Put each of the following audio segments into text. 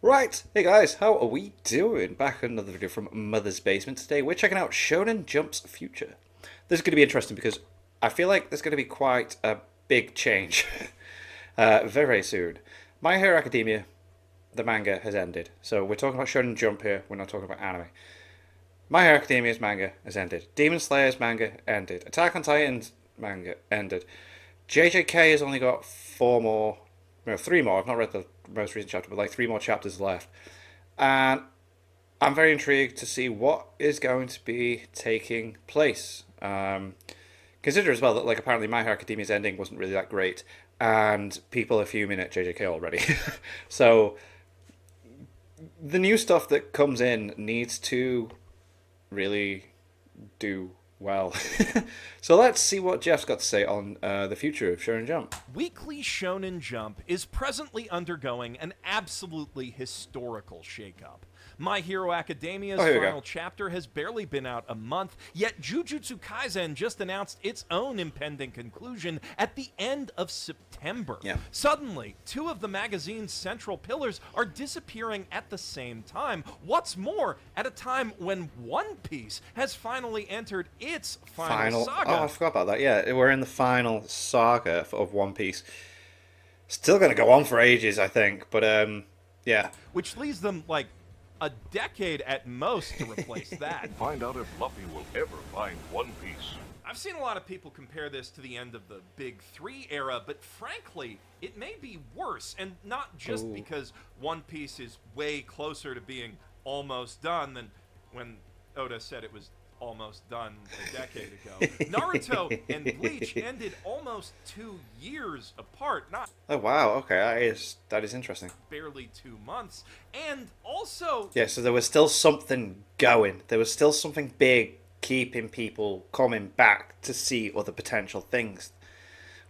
Right, hey guys, how are we doing? Back with another video from Mother's Basement. Today we're checking out Shonen Jump's future. This is going to be interesting because I feel like there's going to be quite a big change very, very soon. My Hero Academia, the manga, has ended. So we're talking about Shonen Jump here, we're not talking about anime. My Hero Academia's manga has ended. Demon Slayer's manga ended. Attack on Titan's manga ended. JJK has only got three more. I've not read the most recent chapter, but like three more chapters left. And I'm very intrigued to see what is going to be taking place. Consider as well that like apparently My Hero Academia's ending wasn't really that great, and people are fuming at JJK already. So the new stuff that comes in needs to really do well. So let's see what Jeff's got to say on the future of Shonen Jump. Weekly Shonen Jump is presently undergoing an absolutely historical shakeup. My Hero Academia's final chapter has barely been out a month, yet Jujutsu Kaisen just announced its own impending conclusion at the end of September. Yeah. Suddenly, two of the magazine's central pillars are disappearing at the same time. What's more, at a time when One Piece has finally entered its final saga. Oh, I forgot about that. Yeah, we're in the final saga of One Piece. Still going to go on for ages, I think, but yeah. Which leaves them like a decade at most to replace that. Find out if Luffy will ever find One Piece. I've seen a lot of people compare this to the end of the Big Three era, but frankly, it may be worse, and not just because One Piece is way closer to being almost done than when Oda said it was almost done a decade ago. Naruto and Bleach ended almost 2 years apart, not Oh wow, okay, that is interesting. barely 2 months, and also Yeah, so there was still something going. There was still something big keeping people coming back to see other potential things.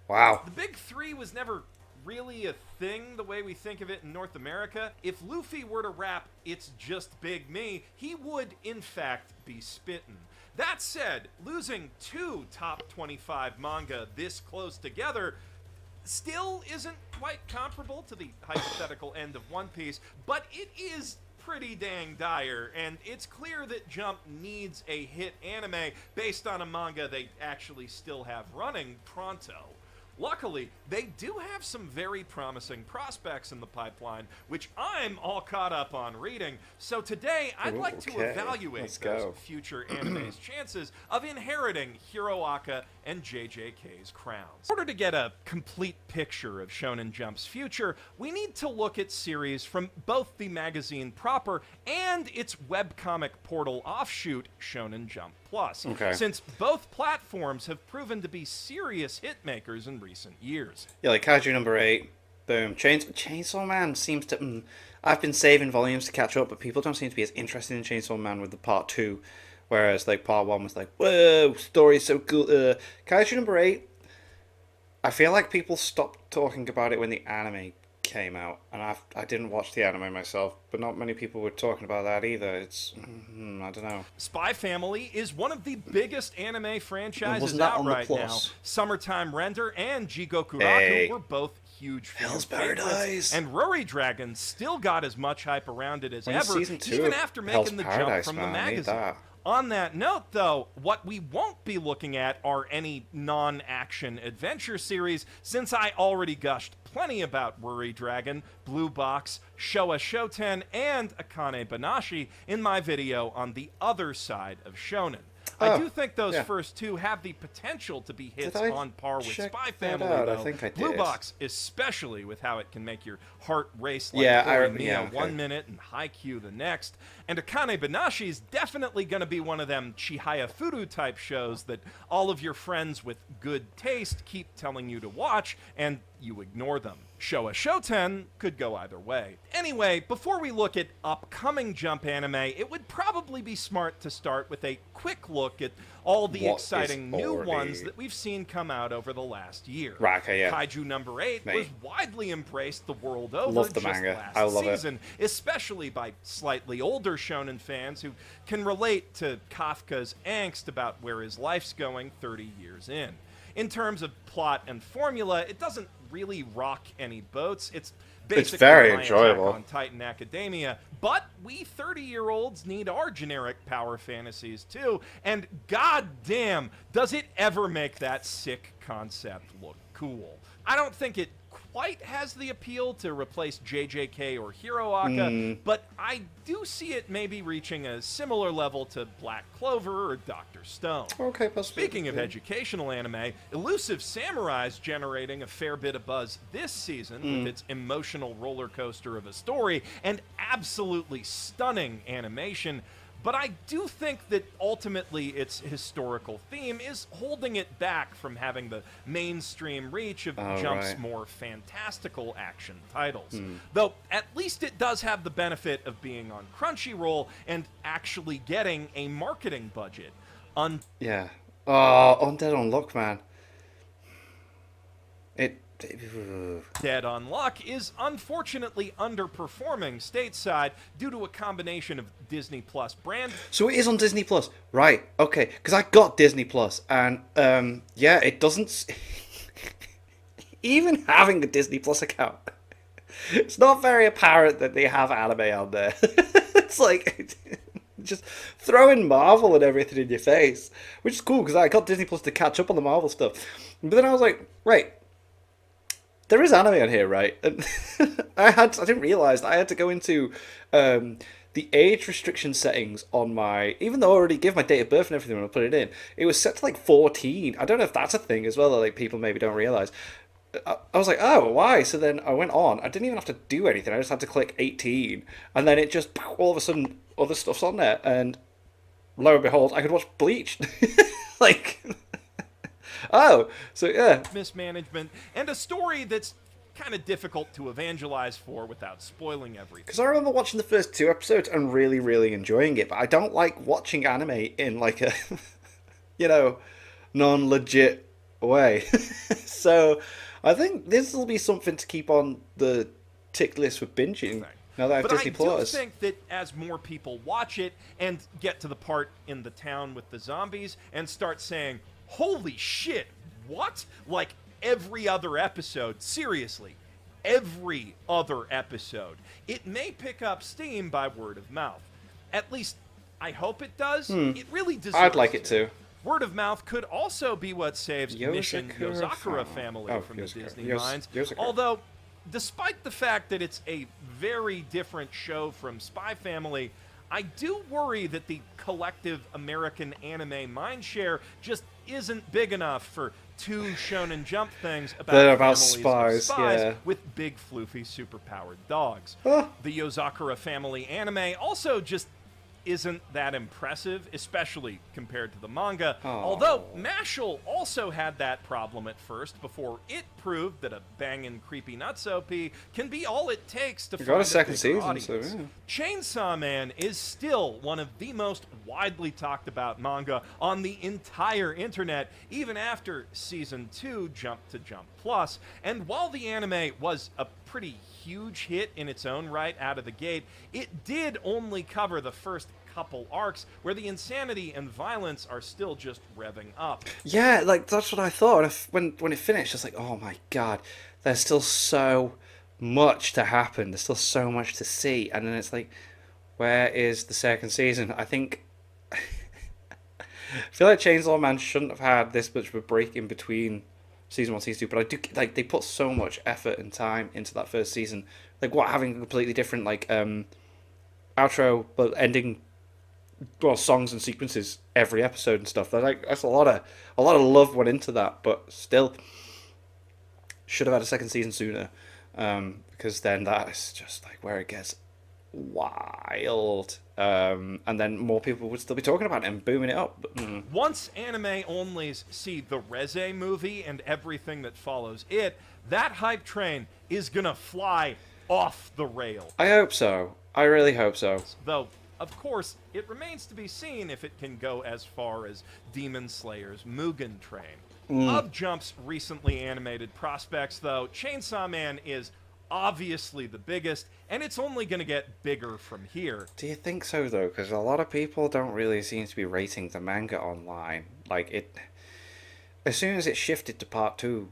Wow. the Big Three was never really a thing the way we think of it in North America. If Luffy were to rap "It's just Big Me," he would in fact be spittin'. That said, losing two top 25 manga this close together still isn't quite comparable to the hypothetical end of One Piece, but it is pretty dang dire, and it's clear that Jump needs a hit anime based on a manga they actually still have running pronto. Luckily, they do have some very promising prospects in the pipeline, which I'm all caught up on reading. So today, I'd like to evaluate those future anime's chances of inheriting Hiroaka and JJK's crowns. In order to get a complete picture of Shonen Jump's future, we need to look at series from both the magazine proper and its webcomic portal offshoot, Shonen Jump Plus, since both platforms have proven to be serious hitmakers in recent years. Yeah, like Kaiju number 8, boom. Chainsaw Man seems to... I've been saving volumes to catch up, but people don't seem to be as interested in Chainsaw Man with the part 2, whereas like part 1 was like, whoa, story's so cool. Kaiju number 8, I feel like people stopped talking about it when the anime came out, and I didn't watch the anime myself, but not many people were talking about that either. It's I don't know. Spy Family is one of the biggest anime franchises out right now. Summertime Render and Jigokuraku were both huge Hell's favorites, Paradise, and Ruri Dragon still got as much hype around it as ever, even after Hell's making the Paradise, jump from the man, I need magazine. that. On that note, though, what we won't be looking at are any non-action adventure series, since I already gushed plenty about Ruri Dragon, Blue Box, Showa Shoten, and Akane Banashi in my video on the other side of Shonen. I do think those first two have the potential to be hits on par with Spy Family, though. I think I did. Blue Box, especially with how it can make your heart race like Horimiya 1 minute and Haikyuu the next. And Akane Banashi is definitely going to be one of them Chihaya Furu type shows that all of your friends with good taste keep telling you to watch, and you ignore them. Showa Shoten could go either way. Anyway, before we look at upcoming Jump anime, it would probably be smart to start with a quick look at all the exciting new ones that we've seen come out over the last year. Kaiju number 8 was widely embraced the world over love the manga. last I love season, especially by slightly older shonen fans who can relate to Kafka's angst about where his life's going 30 years in. In terms of plot and formula, it doesn't really rock any boats. It's basically very my enjoyable. Attack on Titan Academia. But we 30-year-olds need our generic power fantasies too, and goddamn, does it ever make that sick concept look cool. I don't think it quite has the appeal to replace JJK or Hiroaka, but I do see it maybe reaching a similar level to Black Clover or Dr. Stone. Okay, possibly. Speaking of educational anime, Elusive Samurai's generating a fair bit of buzz this season with its emotional roller coaster of a story and absolutely stunning animation. But I do think that ultimately its historical theme is holding it back from having the mainstream reach of Jump's right. more fantastical action titles. Though at least it does have the benefit of being on Crunchyroll and actually getting a marketing budget. Yeah. Oh, Undead Unluck, man. Dead on Luck is unfortunately underperforming stateside due to a combination of Disney Plus brand. So it is on Disney Plus, right? Okay, because I got Disney Plus, and yeah, it doesn't. Even having a Disney Plus account, it's not very apparent that they have anime on there. It's like just throwing Marvel and everything in your face, which is cool because I got Disney Plus to catch up on the Marvel stuff. But then I was like, right. There is anime on here, right? And I didn't realize I had to go into the age restriction settings on my, even though I already give my date of birth and everything when I put it in, it was set to like 14. I don't know if that's a thing as well that like people maybe don't realize. I was like, oh, why? So then I went on. I didn't even have to do anything. I just had to click 18, and then it just all of a sudden other stuff's on there, and lo and behold, I could watch Bleach. Like. Oh, so yeah. Mismanagement, and a story that's kind of difficult to evangelize for without spoiling everything. Because I remember watching the first 2 episodes and really, really enjoying it, but I don't like watching anime in like a, non-legit way. So I think this will be something to keep on the tick list for binging. Now that I have Disney Plus. I do think that as more people watch it and get to the part in the town with the zombies and start saying, holy shit, what? Like every other episode, seriously, every other episode. It may pick up steam by word of mouth. At least, I hope it does. It really deserves I'd like it to. Word of mouth could also be what saves Mission Yozakura family from the Disney minds. Although, despite the fact that it's a very different show from Spy Family, I do worry that the collective American anime mindshare just isn't big enough for 2 Shonen Jump things about spies, yeah. with big, floofy, superpowered dogs. Oh. The Yozakura family anime also just isn't that impressive, especially compared to the manga. Oh. Although Mashal also had that problem at first before it proved that a bangin' creepy nuts OP can be all it takes to find a second bigger season, audience. so yeah. Chainsaw Man is still one of the most widely talked about manga on the entire internet, even after Season 2 jumped to Jump Plus. And while the anime was a pretty huge hit in its own right out of the gate, it did only cover the first couple arcs where the insanity and violence are still just revving up. Yeah, like that's what I thought. When it finished, I was like, oh my god, there's still so much to happen. There's still so much to see. And then it's like, where is the second season? I think I feel like Chainsaw Man shouldn't have had this much of a break in between season 1, season 2, but I do like they put so much effort and time into that first season. Like having a completely different like outro but ending songs and sequences every episode and stuff. That's a lot of love went into that, but still should have had a second season sooner. Because then that's just like where it gets wild. And then more people would still be talking about it and booming it up. Once anime onlys see the Reze movie and everything that follows it, that hype train is gonna fly off the rail. I hope so. I really hope so. Though, of course, it remains to be seen if it can go as far as Demon Slayer's Mugen Train. Of Jump's recently animated prospects, though, Chainsaw Man is obviously the biggest, and it's only going to get bigger from here. Do you think so, though? Because a lot of people don't really seem to be rating the manga online. Like, as soon as it shifted to part 2,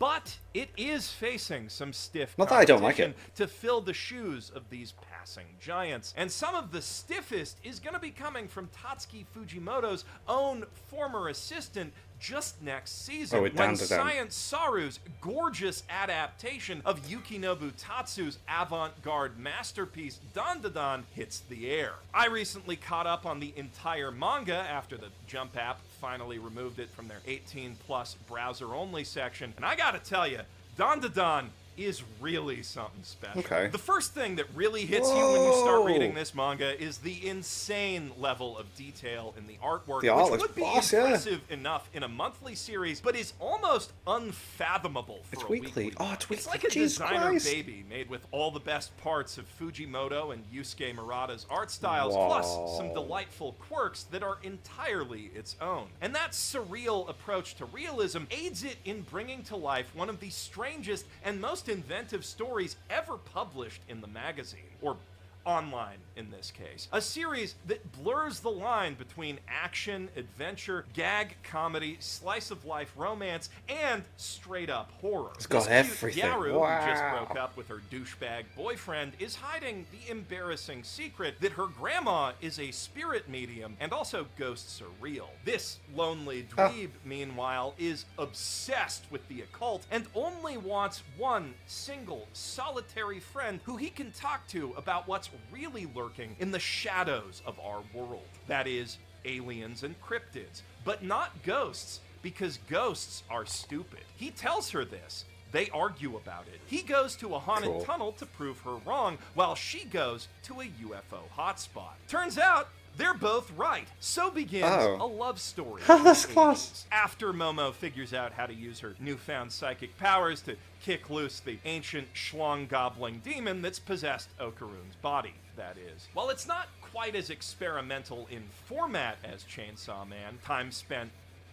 But it is facing some stiff Not that I don't like competition it. to fill the shoes of these passing giants. And some of the stiffest is going to be coming from Tatsuki Fujimoto's own former assistant just next season, Oh, with when Dan-da-Dan. Science Saru's gorgeous adaptation of Yukinobu Tatsu's avant-garde masterpiece Dan-da-Dan hits the air. I recently caught up on the entire manga after the Jump app finally removed it from their 18-plus browser-only section, and I gotta tell you, Dan-da-Dan is really something special. Okay. The first thing that really hits you when you start Whoa. reading this manga is the insane level of detail in the artwork, The art which looks would be boss, yeah. impressive enough in a monthly series, but is almost unfathomable for It's a weekly. weekly. Oh, it's It's weekly. like a Jesus designer Christ. baby made with all the best parts of Fujimoto and Yusuke Murata's art styles, Whoa. plus some delightful quirks that are entirely its own. And that surreal approach to realism aids it in bringing to life one of the strangest and most inventive stories ever published in the magazine, or online in this case. A series that blurs the line between action, adventure, gag, comedy, slice of life romance, and straight up horror. It's got This cute everything. Yaru, who just Wow. broke up with her douchebag boyfriend, is hiding the embarrassing secret that her grandma is a spirit medium and also ghosts are real. This lonely dweeb, meanwhile, is obsessed with the occult and only wants one single solitary friend who he can talk to about what's really lurking in the shadows of our world. That is, aliens and cryptids, but not ghosts, because ghosts are stupid. He tells her this. They argue about it. He goes to a haunted Cool. tunnel to prove her wrong, while she goes to a UFO hotspot. Turns out, they're both right. So begins Oh. a love story. Oh, that's in the class. 80s. After Momo figures out how to use her newfound psychic powers to kick loose the ancient schlong-gobbling demon that's possessed Okarune's body, that is. While it's not quite as experimental in format as Chainsaw Man, time spent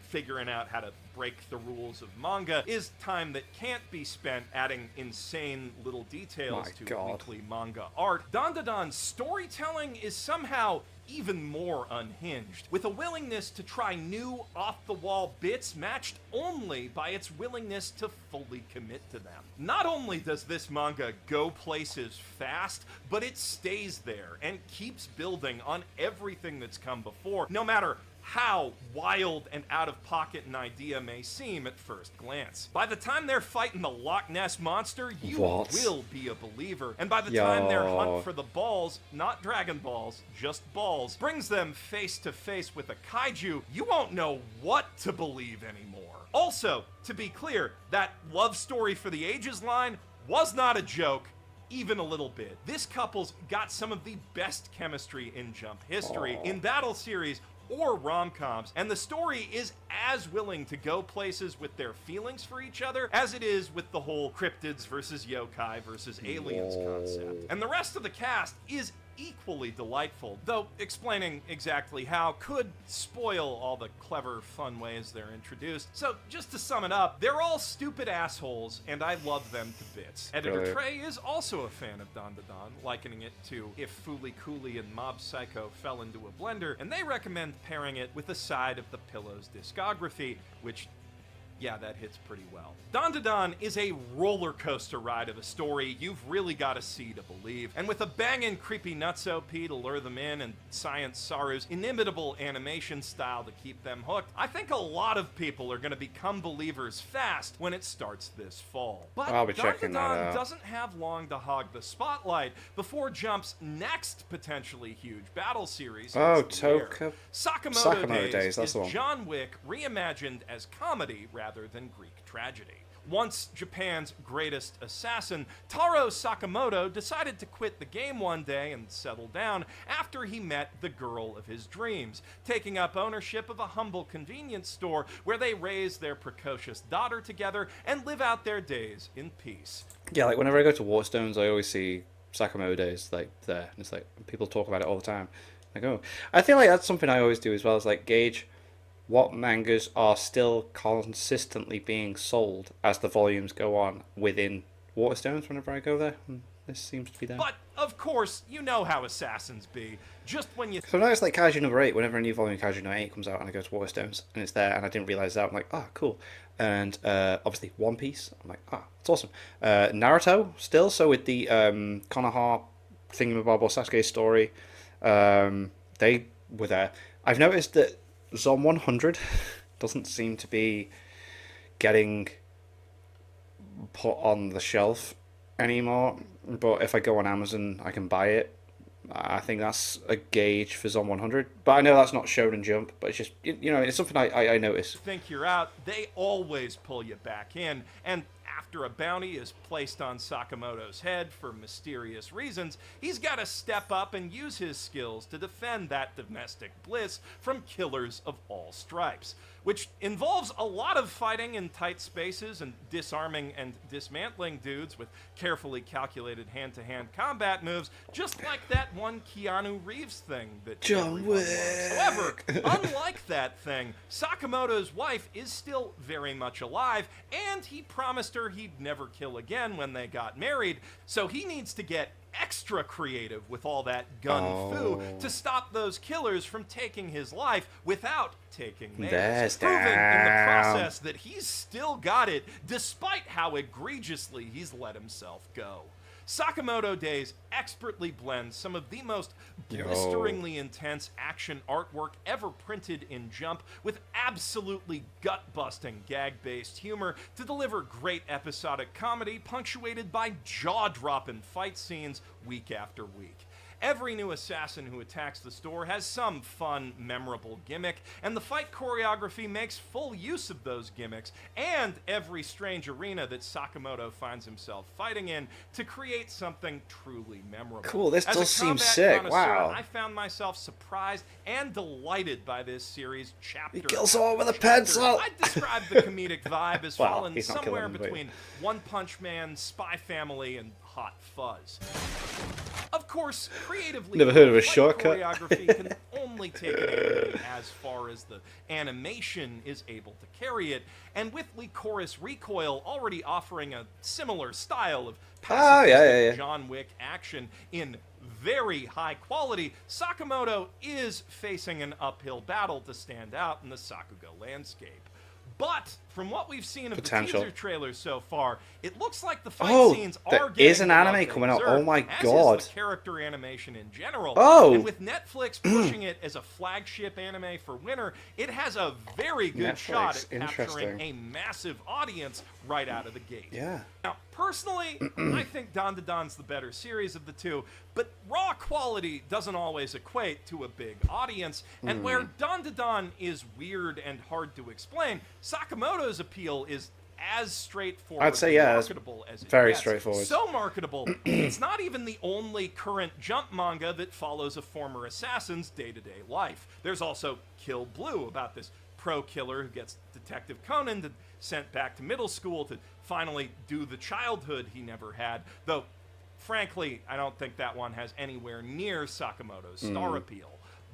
figuring out how to break the rules of manga is time that can't be spent adding insane little details My to God. weekly manga art. Dan-da-Dan's storytelling is somehow even more unhinged, with a willingness to try new off-the-wall bits matched only by its willingness to fully commit to them. Not only does this manga go places fast, but it stays there and keeps building on everything that's come before, no matter how wild and out of pocket an idea may seem at first glance. By the time they're fighting the Loch Ness Monster, you What? will be a believer. And by the time their Yo. hunt for the balls, not Dragon Balls, just balls, brings them face to face with a kaiju, you won't know what to believe anymore. Also, to be clear, that love story for the ages line was not a joke. Even a little bit. This couple's got some of the best chemistry in Jump history, in battle series or rom-coms, and the story is as willing to go places with their feelings for each other as it is with the whole cryptids versus yokai versus aliens concept. And the rest of the cast is equally delightful, though explaining exactly how could spoil all the clever, fun ways they're introduced. So, just to sum it up, they're all stupid assholes, and I love them to bits. Editor Brilliant. Trey is also a fan of Dan-da-Dan, likening it to if Fooly Cooley and Mob Psycho fell into a blender, and they recommend pairing it with a side of the Pillow's discography, which, yeah, that hits pretty well. Dan-da-Dan is a roller coaster ride of a story you've really got to see to believe. And with a bangin' creepy nutso P to lure them in and Science Saru's inimitable animation style to keep them hooked, I think a lot of people are going to become believers fast when it starts this fall. But I'll be checking that Dan-da-Dan out. doesn't have long to hog the spotlight before Jump's next potentially huge battle series. Oh, hits the air. Sakamoto Sakamoto Days, that's is the one. John Wick reimagined as comedy rather than Greek tragedy. Once Japan's greatest assassin, Taro Sakamoto decided to quit the game one day and settle down after he met the girl of his dreams, taking up ownership of a humble convenience store where they raise their precocious daughter together and live out their days in peace. Yeah, like whenever I go to Waterstones, I always see Sakamoto Days like there, and it's like people talk about it all the time. Like, oh, I feel like that's something I always do as well, is like gauge what mangas are still consistently being sold as the volumes go on within Waterstones whenever I go there. And this seems to be there. But, of course, you know how assassins be. Just when you... So I noticed like Kaiju number 8, whenever a new volume of Kaiju number 8 comes out and I go to Waterstones and it's there and I didn't realise that, I'm like, oh, cool. And obviously One Piece, I'm like, ah, it's awesome. Naruto, still, so with the Konoha thingamabob or Sasuke story, they were there. I've noticed that Zom 100 doesn't seem to be getting put on the shelf anymore, but if I go on Amazon I can buy it. I think that's a gauge for Zom 100, but I know that's not Shonen Jump, but it's just, you know, it's something I notice. think you're out, they always pull you back in, and after a bounty is placed on Sakamoto's head for mysterious reasons, he's got to step up and use his skills to defend that domestic bliss from killers of all stripes, which involves a lot of fighting in tight spaces and disarming and dismantling dudes with carefully calculated hand-to-hand combat moves, just like that one Keanu Reeves thing that John everyone loves. However, unlike that thing, Sakamoto's wife is still very much alive, and he promised her he'd never kill again when they got married, so he needs to get extra creative with all that gun-fu to stop those killers from taking his life without taking theirs, proving in the process that he's still got it despite how egregiously he's let himself go. Sakamoto Days expertly blends some of the most blisteringly intense action artwork ever printed in Jump with absolutely gut-busting gag-based humor to deliver great episodic comedy punctuated by jaw-dropping fight scenes week after week. Every new assassin who attacks the store has some fun, memorable gimmick, and the fight choreography makes full use of those gimmicks, and every strange arena that Sakamoto finds himself fighting in to create something truly memorable. Cool, this As does a seem combat sick, connoisseur, wow. I found myself surprised and delighted by this series chapter. He kills someone with a after pencil! chapter. I'd describe the comedic vibe as Well, falling he's not somewhere killing them, but- between One Punch Man, Spy Family, and Hot Fuzz. Of course, creatively, Never heard of a fight shortcut. choreography can only take an anime as far as the animation is able to carry it, and with Lycoris Recoil already offering a similar style of pacifistic John Wick action in very high quality, Sakamoto is facing an uphill battle to stand out in the Sakuga landscape. But from what we've seen of the teaser trailers so far, it looks like the fight scenes are getting there is an the love anime they coming out. deserve, Oh my as god! is the character animation in general. Oh! And with Netflix pushing it as a flagship anime for winter, it has a very good shot at capturing a massive audience right out of the gate. Yeah. Now, personally, I think Don to Don's the better series of the two, but raw quality doesn't always equate to a big audience, and where Don to Don is weird and hard to explain, Sakamoto's appeal is as straightforward I'd say, yeah, and it's marketable as it very gets. straightforward. So marketable, it's not even the only current Jump manga that follows a former assassin's day-to-day life. There's also Kill Blue, about this pro-killer who gets Detective Conan sent back to middle school to finally do the childhood he never had, though frankly, I don't think that one has anywhere near Sakamoto's star appeal.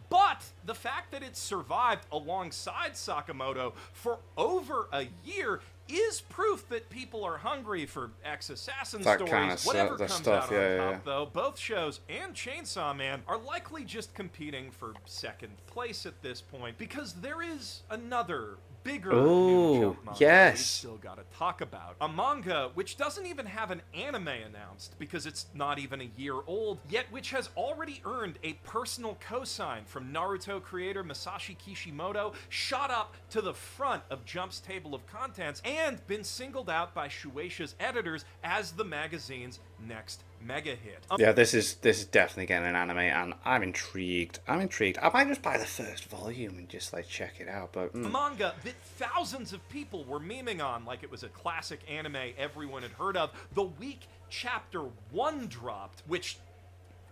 But the fact that it survived alongside Sakamoto for over a year is proof that people are hungry for ex-assassin That stories. kind of Whatever the comes stuff, out on yeah, top, yeah. though, both shows and Chainsaw Man are likely just competing for second place at this point, because there is another bigger new Jump manga yes. we've still got to talk about. A manga which doesn't even have an anime announced because it's not even a year old, yet which has already earned a personal cosign from Naruto creator Masashi Kishimoto, shot up to the front of Jump's table of contents, and been singled out by Shueisha's editors as the magazine's next mega hit. Yeah, this is definitely getting an anime, and I'm intrigued. I might just buy the first volume and just like check it out. But A manga that thousands of people were memeing on like it was a classic anime everyone had heard of the week Chapter 1 dropped, which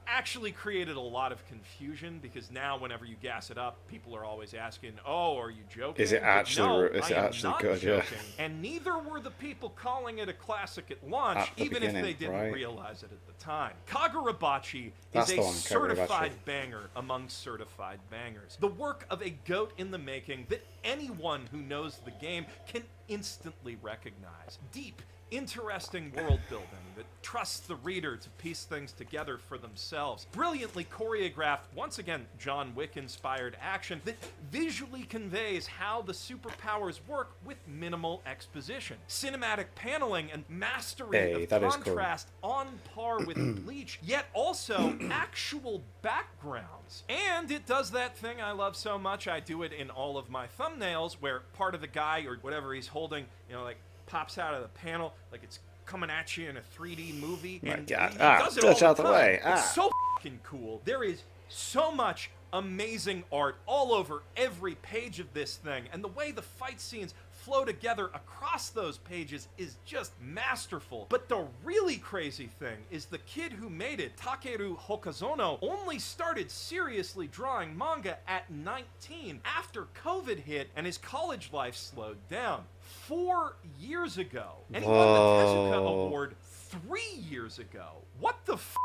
actually created a lot of confusion, because now whenever you gas it up, people are always asking, "Oh, are you joking?" Is it But actually- no, is it I am actually not good? Yeah. joking. And neither were the people calling it a classic at launch, At the even if beginning, they didn't right. realize it at the time. Kagurabachi That's is the a one, Kagurabachi. certified banger among certified bangers. The work of a goat in the making that anyone who knows the game can instantly recognize. Deep interesting world building that trusts the reader to piece things together for themselves. Brilliantly choreographed, once again, John Wick-inspired action that visually conveys how the superpowers work with minimal exposition. Cinematic paneling and mastery of contrast on par with Bleach, yet also actual backgrounds. And it does that thing I love so much, I do it in all of my thumbnails, where part of the guy or whatever he's holding, like pops out of the panel like it's coming at you in a 3D movie. My And God. he does it all Touch out the time. way. It's so fucking cool. There is so much amazing art all over every page of this thing, and the way the fight scenes flow together across those pages is just masterful. But the really crazy thing is the kid who made it, Takeru Hokazono, only started seriously drawing manga at 19 after COVID hit and his college life slowed down. 4 years ago. And he won the Tezuka Award 3 years ago. What the f***?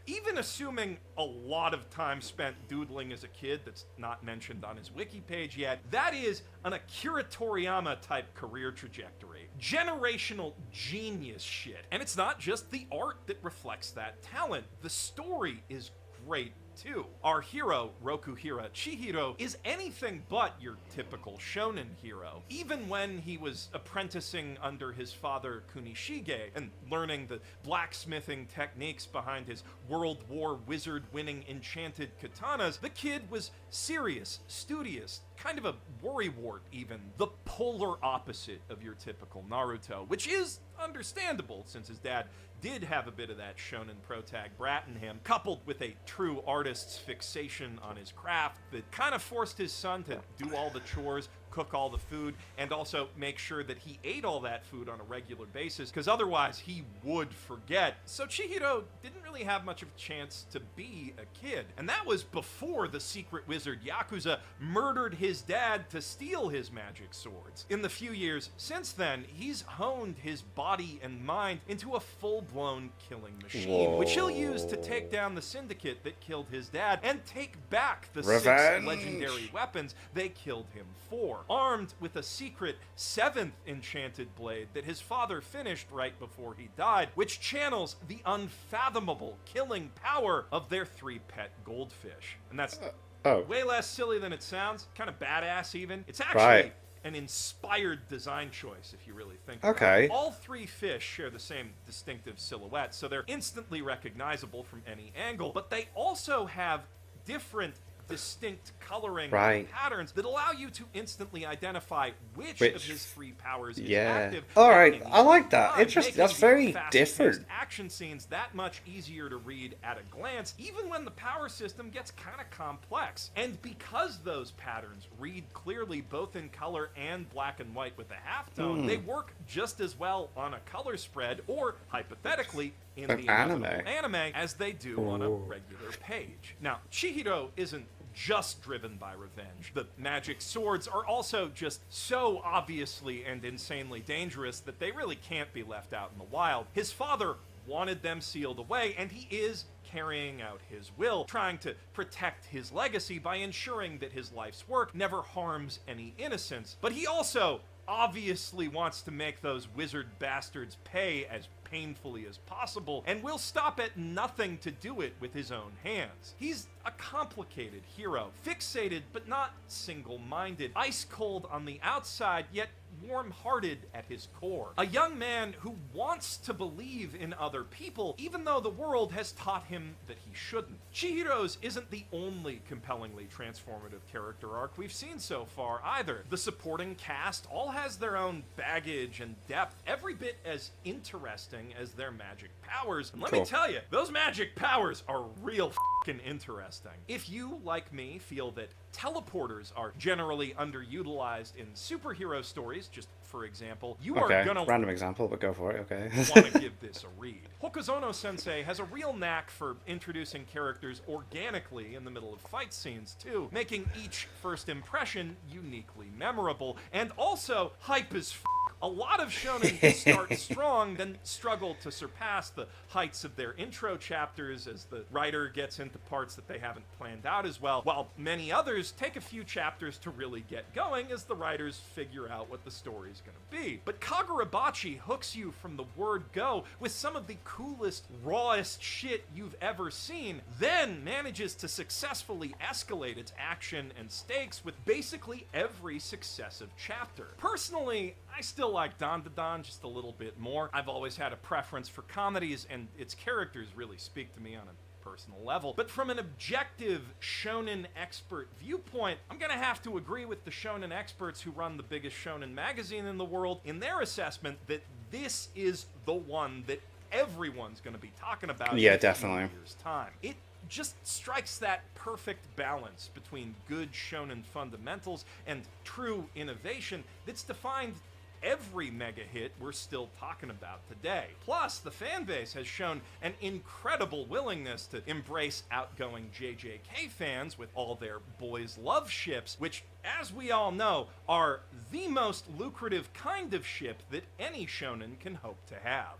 Even assuming a lot of time spent doodling as a kid that's not mentioned on his wiki page yet, that is an Akira Toriyama type career trajectory. Generational genius shit. And it's not just the art that reflects that talent. The story is great too. Our hero, Rokuhira Chihiro, is anything but your typical shonen hero. Even when he was apprenticing under his father Kunishige and learning the blacksmithing techniques behind his World War wizard-winning enchanted katanas, the kid was serious, studious, kind of a worrywart even, the polar opposite of your typical Naruto, which is understandable since his dad did have a bit of that shonen protag brat in him, coupled with a true artist's fixation on his craft that kind of forced his son to do all the chores, cook all the food, and also make sure that he ate all that food on a regular basis, because otherwise he would forget. So Chihiro didn't really have much of a chance to be a kid. And that was before the secret wizard Yakuza murdered his dad to steal his magic swords. In the few years since then, he's honed his body and mind into a full-blown killing machine, which he'll use to take down the syndicate that killed his dad and take back the 6 legendary weapons they killed him for. Armed with a secret 7th enchanted blade that his father finished right before he died, which channels the unfathomable killing power of their 3 pet goldfish. And that's way less silly than it sounds, kind of badass even. It's actually an inspired design choice, if you really think about it. All 3 fish share the same distinctive silhouette, so they're instantly recognizable from any angle, but they also have different distinct coloring patterns that allow you to instantly identify which of his 3 powers is active. Alright, I like that. Interesting. That's very different. Action scenes that much easier to read at a glance, even when the power system gets kind of complex. And because those patterns read clearly both in color and black and white with a halftone, they work just as well on a color spread, or hypothetically, in the anime as they do on a regular page. Now, Chihiro isn't just driven by revenge. The magic swords are also just so obviously and insanely dangerous that they really can't be left out in the wild. His father wanted them sealed away, and he is carrying out his will, trying to protect his legacy by ensuring that his life's work never harms any innocents. But he also obviously wants to make those wizard bastards pay as painfully as possible, and will stop at nothing to do it with his own hands. He's a complicated hero, fixated but not single-minded, ice-cold on the outside, yet warm-hearted at his core. A young man who wants to believe in other people, even though the world has taught him that he shouldn't. Chihiro's isn't the only compellingly transformative character arc we've seen so far either. The supporting cast all has their own baggage and depth, every bit as interesting as their magic powers. And let me tell you, those magic powers are real f***ing interesting. If you, like me, feel that teleporters are generally underutilized in superhero stories, just for example, you are gonna... random example, but go for it, want to give this a read. Hokazono-sensei has a real knack for introducing characters organically in the middle of fight scenes, too, making each first impression uniquely memorable, and also hype as f*** A lot of shonen start strong, then struggle to surpass the heights of their intro chapters as the writer gets into parts that they haven't planned out as well, while many others take a few chapters to really get going as the writers figure out what the story's gonna be. But Kagurabachi hooks you from the word go with some of the coolest, rawest shit you've ever seen, then manages to successfully escalate its action and stakes with basically every successive chapter. Personally, I still like Dan just a little bit more. I've always had a preference for comedies, and its characters really speak to me on a personal level. But from an objective shonen expert viewpoint, I'm gonna have to agree with the shonen experts who run the biggest shonen magazine in the world in their assessment that this is the one that everyone's gonna be talking about Yeah, in a few definitely. years' time. It just strikes that perfect balance between good shonen fundamentals and true innovation that's defined every mega hit we're still talking about today. Plus, the fan base has shown an incredible willingness to embrace outgoing JJK fans with all their boys love ships, which, as we all know, are the most lucrative kind of ship that any shonen can hope to have.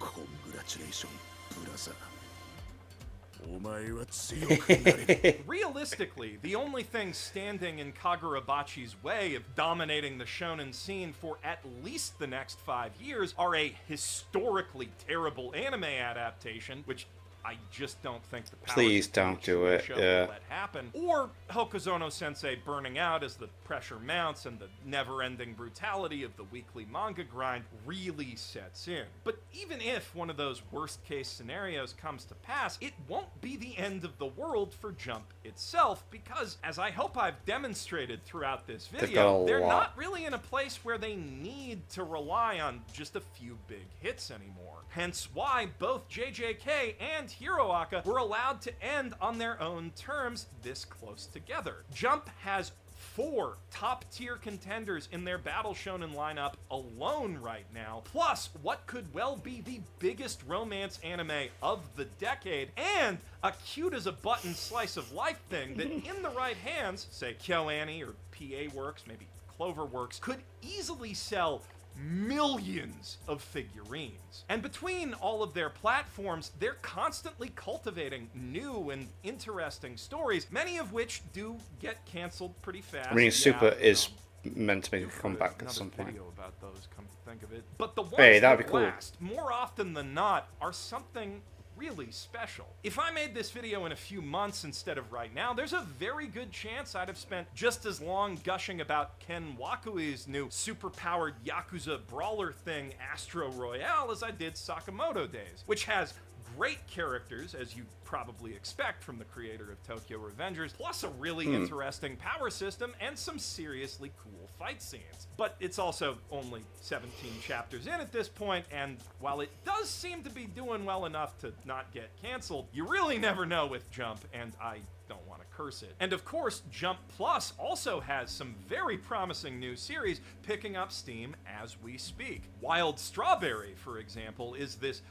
Congratulations, brother. お前は強くなれる。 Realistically, the only thing standing in Kagurabachi's way of dominating the shonen scene for at least the next 5 years are a historically terrible anime adaptation, which I just don't think the powers Please of the don't do it, show yeah. will let happen. Or Hokuzono Sensei burning out as the pressure mounts and the never-ending brutality of the weekly manga grind really sets in. But even if one of those worst-case scenarios comes to pass, it won't be the end of the world for Jump itself, because, as I hope I've demonstrated throughout this got video, a they're lot. not really in a place where they need to rely on just a few big hits anymore. Hence why both JJK and Hiroaka were allowed to end on their own terms this close together. Jump has 4 top-tier contenders in their Battle Shonen lineup alone right now, plus what could well be the biggest romance anime of the decade, and a cute-as-a-button slice-of-life thing that, in the right hands, say KyoAni or PA Works, maybe Cloverworks, could easily sell millions of figurines. And between all of their platforms, they're constantly cultivating new and interesting stories, many of which do get canceled pretty fast. I mean, Super is um, meant to make a There's comeback at another some point. video about those, come to think of it. But the ones Hey, that'd that be cool. last, more often than not, are something really special. If I made this video in a few months instead of right now, there's a very good chance I'd have spent just as long gushing about Ken Wakui's new superpowered Yakuza brawler thing, Astro Royale, as I did Sakamoto Days, which has great characters, as you probably expect from the creator of Tokyo Revengers, plus a really interesting power system and some seriously cool fight scenes. But it's also only 17 chapters in at this point, and while it does seem to be doing well enough to not get canceled, you really never know with Jump, and I don't want to curse it. And of course, Jump Plus also has some very promising new series picking up steam as we speak. Wild Strawberry, for example, is this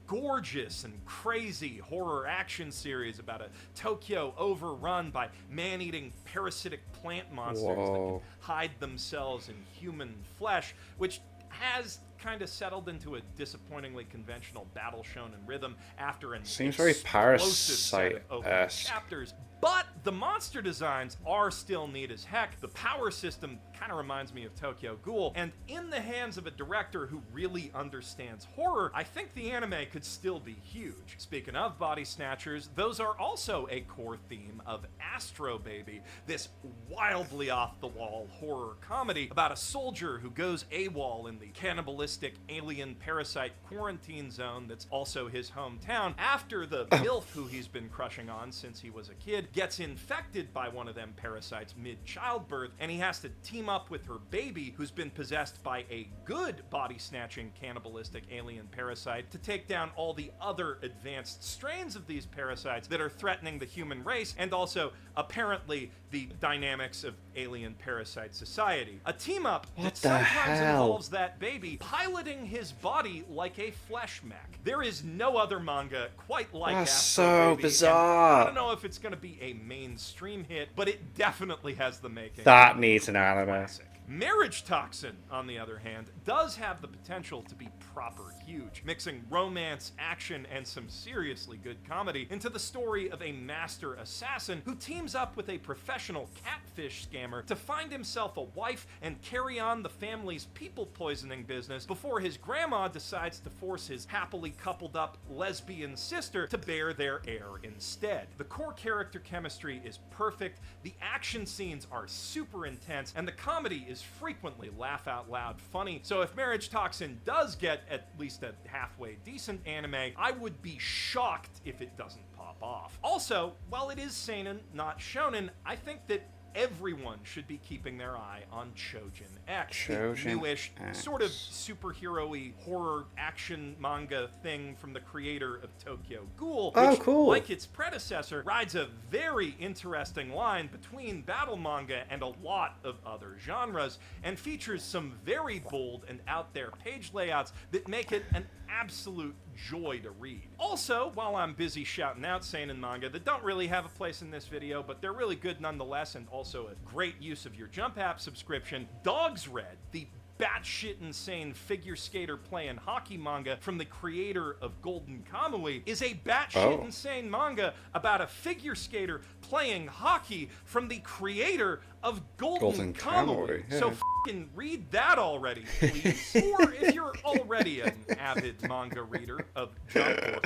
gorgeous and crazy horror action series about a Tokyo overrun by man-eating parasitic plant monsters that Whoa. can hide themselves in human flesh, which has kind of settled into a disappointingly conventional battle shonen rhythm after an Seems very explosive set of opening Parasite-esque. chapters. But the monster designs are still neat as heck. The power system kind of reminds me of Tokyo Ghoul, and in the hands of a director who really understands horror, I think the anime could still be huge. Speaking of body snatchers, those are also a core theme of Astro Baby, this wildly off-the-wall horror comedy about a soldier who goes AWOL in the cannibalistic alien parasite quarantine zone that's also his hometown after the MILF who he's been crushing on since he was a kid gets infected by one of them parasites mid-childbirth, and he has to team up with her baby, who's been possessed by a good body-snatching cannibalistic alien parasite, to take down all the other advanced strains of these parasites that are threatening the human race, and also, apparently, the dynamics of alien parasite society. A team-up that the sometimes hell? involves that baby piloting his body like a flesh mech. There is no other manga quite like That's Astro so Baby, and bizarre. I don't know if it's going to be a mainstream hit, but it definitely has the making That of a needs an anime. classic. Marriage Toxin, on the other hand, does have the potential to be proper huge, mixing romance, action, and some seriously good comedy into the story of a master assassin who teams up with a professional catfish scammer to find himself a wife and carry on the family's people poisoning business before his grandma decides to force his happily coupled up lesbian sister to bear their heir instead. The core character chemistry is perfect, the action scenes are super intense, and the comedy is frequently laugh out loud funny. So if Marriage Toxin does get at least a halfway decent anime, I would be shocked if it doesn't pop off. Also, while it is seinen, not shonen, I think that everyone should be keeping their eye on Chojin X, the newish, sort of superhero-y horror action manga thing from the creator of Tokyo Ghoul, which, like its predecessor, rides a very interesting line between battle manga and a lot of other genres, and features some very bold and out-there page layouts that make it an absolute joy to read. Also, while I'm busy shouting out seinen manga that don't really have a place in this video, but they're really good nonetheless, and also a great use of your Jump app subscription, Dog's Red, the batshit insane figure skater playing hockey manga from the creator of Golden Kamui, is a batshit insane manga about a figure skater playing hockey from the creator of Golden Kamui. Yeah. So f***ing read that already, please. Or if you're already an avid manga reader of Jump or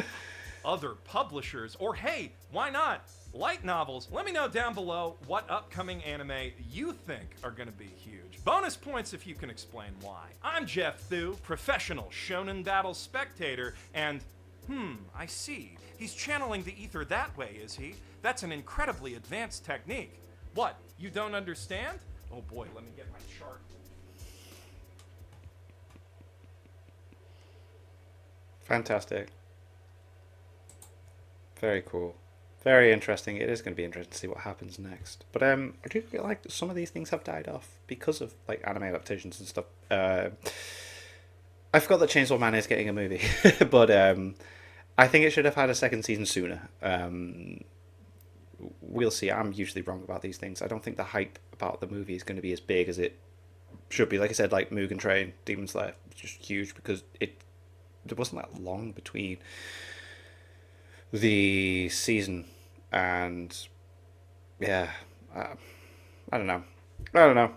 other publishers, or hey, why not? Light novels, let me know down below what upcoming anime you think are going to be huge. Bonus points if you can explain why. I'm Jeff Thu, professional shonen battle spectator, and I see. He's channeling the ether that way, is he? That's an incredibly advanced technique. What, you don't understand? Oh boy, let me get my chart. Fantastic. Very cool. Very interesting. It is going to be interesting to see what happens next. But I do feel like some of these things have died off because of like anime adaptations and stuff. I forgot that Chainsaw Man is getting a movie, but I think it should have had a second season sooner. We'll see. I'm usually wrong about these things. I don't think the hype about the movie is going to be as big as it should be. Like I said, like Mugen Train, Demon Slayer, just huge because there wasn't that long between the season, and yeah, I don't know.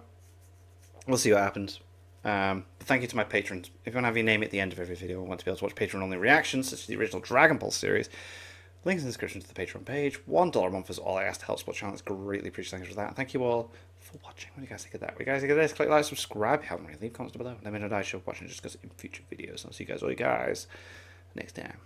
We'll see what happens. But thank you to my patrons. If you want to have your name at the end of every video and want to be able to watch Patreon only reactions, such as the original Dragon Ball series, links in the description to the Patreon page. $1 a month is all I ask to help support the channel. It's greatly appreciated. Thanks for that. And thank you all for watching. What do you guys think of that? What do you guys think of this? Click like, subscribe if you haven't already. Leave comments below. Let me know that I should watch and discuss it in future videos. I'll see you guys next time.